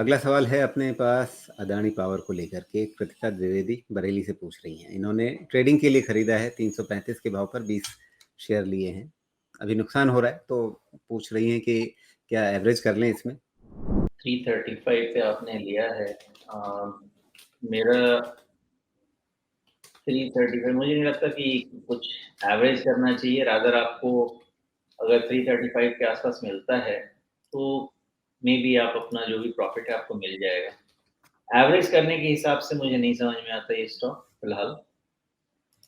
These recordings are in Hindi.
अगला सवाल है अपने पास अदानी पावर को लेकर के। कृतिका द्विवेदी बरेली से पूछ रही हैं। इन्होंने ट्रेडिंग के लिए खरीदा है, 335 के भाव पर 20 शेयर लिए हैं। अभी नुकसान हो रहा है तो पूछ रही हैं कि क्या एवरेज कर लें इसमें। 335 पे आपने लिया है। मेरा 335 मुझे नहीं लगता कि कुछ एवरेज करना चाहिए। रादर आपको अगर 335 के आसपास मिलता है तो मे बी आप अपना जो भी प्रॉफिट है आपको मिल जाएगा। एवरेज करने के हिसाब से मुझे नहीं समझ में आता ये स्टॉक फिलहाल,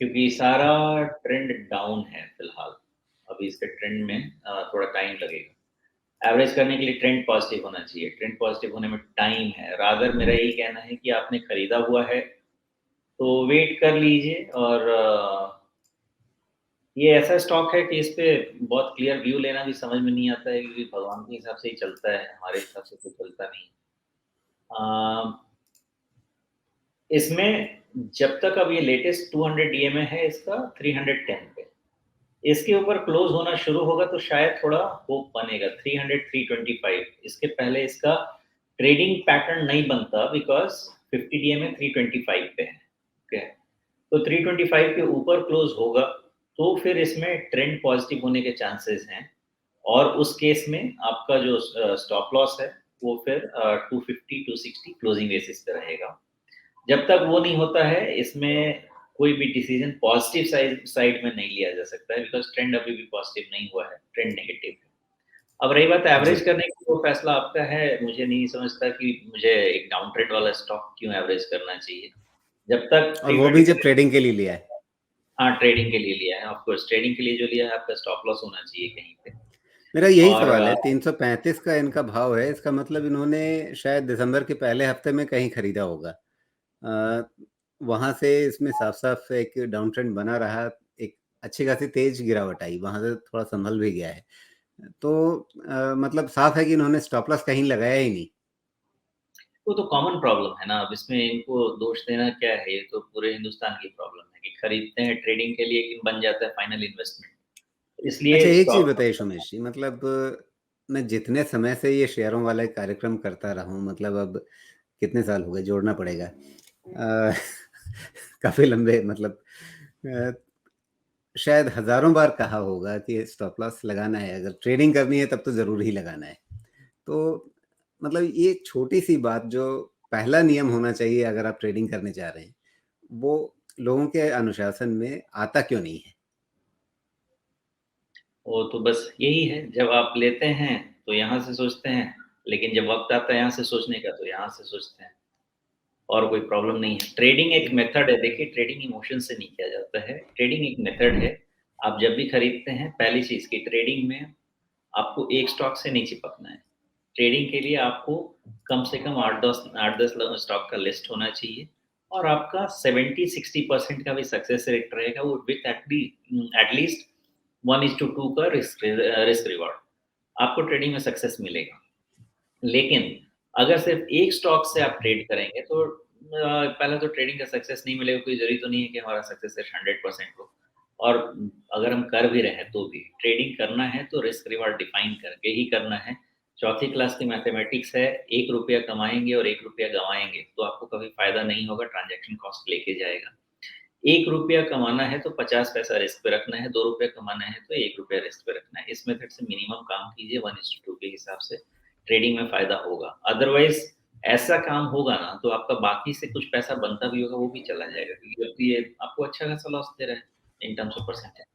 क्योंकि सारा ट्रेंड डाउन है फिलहाल। अभी इसके ट्रेंड में थोड़ा टाइम लगेगा। एवरेज करने के लिए ट्रेंड पॉजिटिव होना चाहिए। ट्रेंड पॉजिटिव होने में टाइम है। रादर मेरा यही कहना है कि आपने खरीदा हुआ है तो वेट कर लीजिए। और ये ऐसा स्टॉक है कि इस पे बहुत क्लियर व्यू लेना भी समझ में नहीं आता है, क्योंकि भगवान के हिसाब से ही चलता है, हमारे हिसाब से तो चलता नहीं। इसमें जब तक अब ये लेटेस्ट 200 डीएमए है इसका 310 पे, इसके ऊपर क्लोज होना शुरू होगा तो शायद थोड़ा होप बनेगा 300 325। इसके पहले इसका ट्रेडिंग पैटर्न नहीं बनता, बिकॉज 50 डीएमए 325 पे है। ओके, तो 325 के ऊपर क्लोज होगा तो फिर इसमें ट्रेंड पॉजिटिव होने के चांसेस हैं। और उस केस में आपका जो स्टॉप लॉस है वो फिर 250 260 क्लोजिंग बेसिस पे रहेगा। जब तक वो नहीं होता है इसमें कोई भी डिसीजन पॉजिटिव साइड में नहीं लिया जा सकता है, बिकॉज ट्रेंड अभी भी पॉजिटिव नहीं हुआ है, ट्रेंड नेगेटिव है। अब रही बात एवरेज जी, करने की, वो फैसला आपका है। मुझे नहीं समझता कि मुझे एक डाउन ट्रेंड वाला स्टॉक क्यों एवरेज करना चाहिए जब तक और वो भी जब 320। ट्रेडिंग के लिए लिया है। हाँ, ट्रेडिंग के लिए लिया है। ऑफ कोर्स ट्रेडिंग के लिए जो लिया है आपका स्टॉप लॉस होना चाहिए कहीं पे। मेरा यही और सवाल है, 335 का इनका भाव है, इसका मतलब इन्होंने शायद दिसंबर के पहले हफ्ते में कहीं खरीदा होगा। वहां से इसमें साफ साफ एक डाउन ट्रेंड बना रहा। एक अच्छी खासी तेज गिरावट आई, वहां से थोड़ा संभल भी गया है। तो मतलब साफ है कि इन्होंने स्टॉप लॉस कहीं लगाया ही नहीं। वो तो कॉमन प्रॉब्लम है ना। अब इसमें इनको दोष देना क्या है, ये तो पूरे हिंदुस्तान की प्रॉब्लम है कि खरीदते हैं ट्रेडिंग के लिए लेकिन बन जाता है फाइनल इन्वेस्टमेंट। अच्छा, इसलिए एक चीज स्टॉक। बताइए सोमेश जी, मतलब मैं जितने समय से ये शेयरों वाला कार्यक्रम करता रहा हूँ, मतलब अब कितने साल हो गए जोड़ना पड़ेगा। काफी लंबे, मतलब अ, शायद हजारों बार कहा होगा कि स्टॉप लॉस लगाना है, अगर ट्रेडिंग करनी है तब तो जरूर ही लगाना है। तो मतलब ये एक छोटी सी बात जो पहला नियम होना चाहिए अगर आप ट्रेडिंग करने जा रहे हैं, वो लोगों के अनुशासन में आता क्यों नहीं है। वो तो बस यही है, जब आप लेते हैं तो यहाँ से सोचते हैं, लेकिन जब वक्त आता है यहाँ से सोचने का तो यहाँ से सोचते हैं। और कोई प्रॉब्लम नहीं है। ट्रेडिंग एक मेथड है। देखिए, ट्रेडिंग इमोशन से नहीं किया जाता है। ट्रेडिंग एक मेथड है। आप जब भी खरीदते हैं, पहली चीज की ट्रेडिंग में आपको एक स्टॉक से नहीं चिपकना है। ट्रेडिंग के लिए आपको कम से कम 8-10 स्टॉक का लिस्ट होना चाहिए। और आपका 70-60% का भी सक्सेस रेट रहेगा, वो विथ एटलीस्ट 1:2 का रिस्क रिवॉर्ड। आपको ट्रेडिंग में सक्सेस मिलेगा। लेकिन अगर सिर्फ एक स्टॉक से आप ट्रेड करेंगे तो पहले तो ट्रेडिंग का सक्सेस नहीं मिलेगा। कोई जरूरी तो नहीं है कि हमारा सक्सेस रेट 100% हो। और अगर हम कर भी रहे हैं तो भी ट्रेडिंग करना है तो रिस्क रिवार्ड डिफाइन करके ही करना है। चौथी क्लास की मैथमेटिक्स है। 1 रुपया कमाएंगे और 1 रुपया गवाएंगे तो आपको कभी फायदा नहीं होगा, ट्रांजेक्शन कॉस्ट लेके जाएगा। 1 रुपया कमाना है तो 50 पैसा रिस्क पे रखना है, 2 रुपया कमाना है तो 1 रुपया रिस्क पे रखना है। इस मेथड से मिनिमम काम कीजिए, 1:2 के हिसाब से ट्रेडिंग में फायदा होगा। अदरवाइज ऐसा काम होगा ना तो आपका बाकी से कुछ पैसा बनता भी होगा वो भी चला जाएगा, क्योंकि अब ये आपको अच्छा खासा लॉस दे रहा है इन टर्म्स ऑफ परसेंटेज।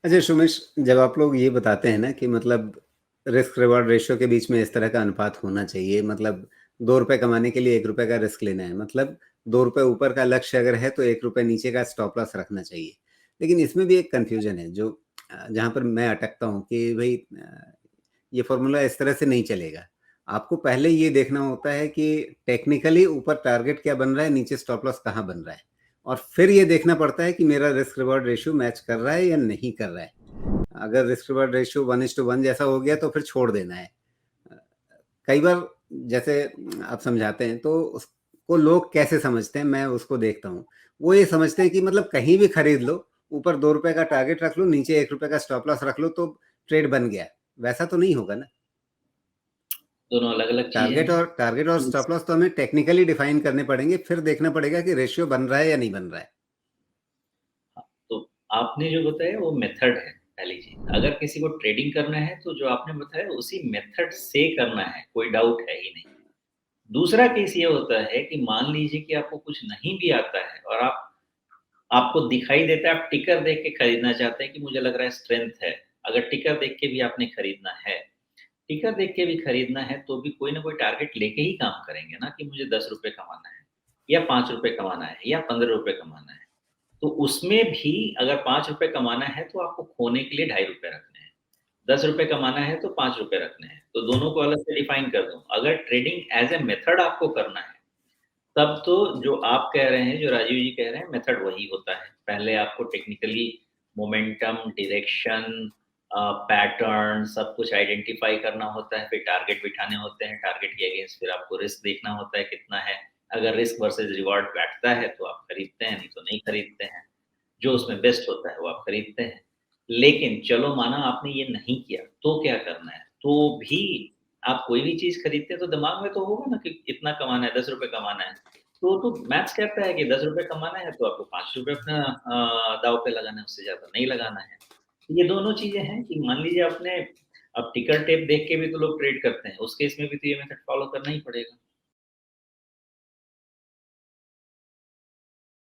अच्छा सुमेश, जब आप लोग ये बताते हैं ना कि मतलब रिस्क रिवॉर्ड रेशियो के बीच में इस तरह का अनुपात होना चाहिए, मतलब 2 रुपए कमाने के लिए 1 रुपए का रिस्क लेना है, मतलब 2 रुपए ऊपर का लक्ष्य अगर है तो 1 रुपए नीचे का स्टॉप लॉस रखना चाहिए। लेकिन इसमें भी एक कंफ्यूजन है जो जहाँ पर मैं अटकता हूँ कि भाई ये फॉर्मूला इस तरह से नहीं चलेगा। आपको पहले ये देखना होता है कि टेक्निकली ऊपर टारगेट क्या बन रहा है, नीचे स्टॉप लॉस कहाँ बन रहा है, और फिर ये देखना पड़ता है कि मेरा रिस्क रिवॉर्ड रेशियो मैच कर रहा है या नहीं कर रहा है। अगर रिस्क रिवॉर्ड रेशियो 1:1 जैसा हो गया तो फिर छोड़ देना है। कई बार जैसे आप समझाते हैं तो उसको लोग कैसे समझते हैं, मैं उसको देखता हूँ। वो ये समझते हैं कि मतलब कहीं भी खरीद लो, ऊपर 2 रुपए का टारगेट रख लो, नीचे 1 रुपए का स्टॉप लॉस रख लो तो ट्रेड बन गया। वैसा तो नहीं होगा ना। दोनों अलग-अलग चीज़ें हैं। टारगेट और इस स्टॉप लॉस तो हमें टेक्निकली डिफाइन करने पड़ेंगे, फिर देखना पड़ेगा कि रेशियो बन रहा है या नहीं बन रहा है। हाँ, तो आपने जो बताया वो मेथड है पहली चीज़। अगर किसी को ट्रेडिंग करना है तो जो आपने बताया उसी मेथड से करना है, कोई डाउट है ही नहीं। दूसरा केस ये होता है कि मान लीजिए कि आपको कुछ नहीं भी आता है और आपको दिखाई देता है, आप टिकर देख के खरीदना चाहते हैं कि मुझे लग रहा है स्ट्रेंथ है। अगर टिकर देख के भी आपने खरीदना है, टिकर देख के भी खरीदना है तो भी कोई ना कोई टारगेट लेके ही काम करेंगे ना कि मुझे ₹10 कमाना है या ₹5 कमाना है या ₹15 कमाना है। तो उसमें भी अगर ₹5 कमाना है तो आपको खोने के लिए ₹2.5 रखने हैं। ₹10 कमाना है तो ₹5 रखने हैं। तो दोनों को अलग से डिफाइन कर दूँ। अगर ट्रेडिंग एज़ अ मेथड आपको करना है, तब तो जो आप कह रहे हैं, जो राजीव जी कह रहे हैं मेथड वही होता है। पहले आपको टेक्निकली मोमेंटम, डायरेक्शन पैटर्न सब कुछ आइडेंटिफ़ाई करना होता है, फिर टारगेट बिठाने होते हैं, टारगेट के अगेंस्ट फिर आपको रिस्क देखना होता है कितना है। अगर रिस्क वर्सेस रिवार्ड बैठता है तो आप खरीदते हैं, नहीं तो नहीं खरीदते हैं। जो उसमें बेस्ट होता है वो आप खरीदते हैं। लेकिन चलो माना आपने ये नहीं किया, तो क्या करना है? तो भी आप कोई भी चीज़ खरीदते हैं तो दिमाग में तो होगा ना कि इतना कमाना है, ₹10 कमाना है। तो मैथ्स कहता है कि ₹10 कमाना है तो आपको ₹5 अपना दाँव पे लगाना है, उससे ज़्यादा नहीं लगाना है। ये दोनों चीज़ें हैं कि मान लीजिए आपने अब टिकर टेप देख के भी तो लोग ट्रेड करते हैं, उस केस में भी तो ये मेथड फ़ॉलो करना ही पड़ेगा।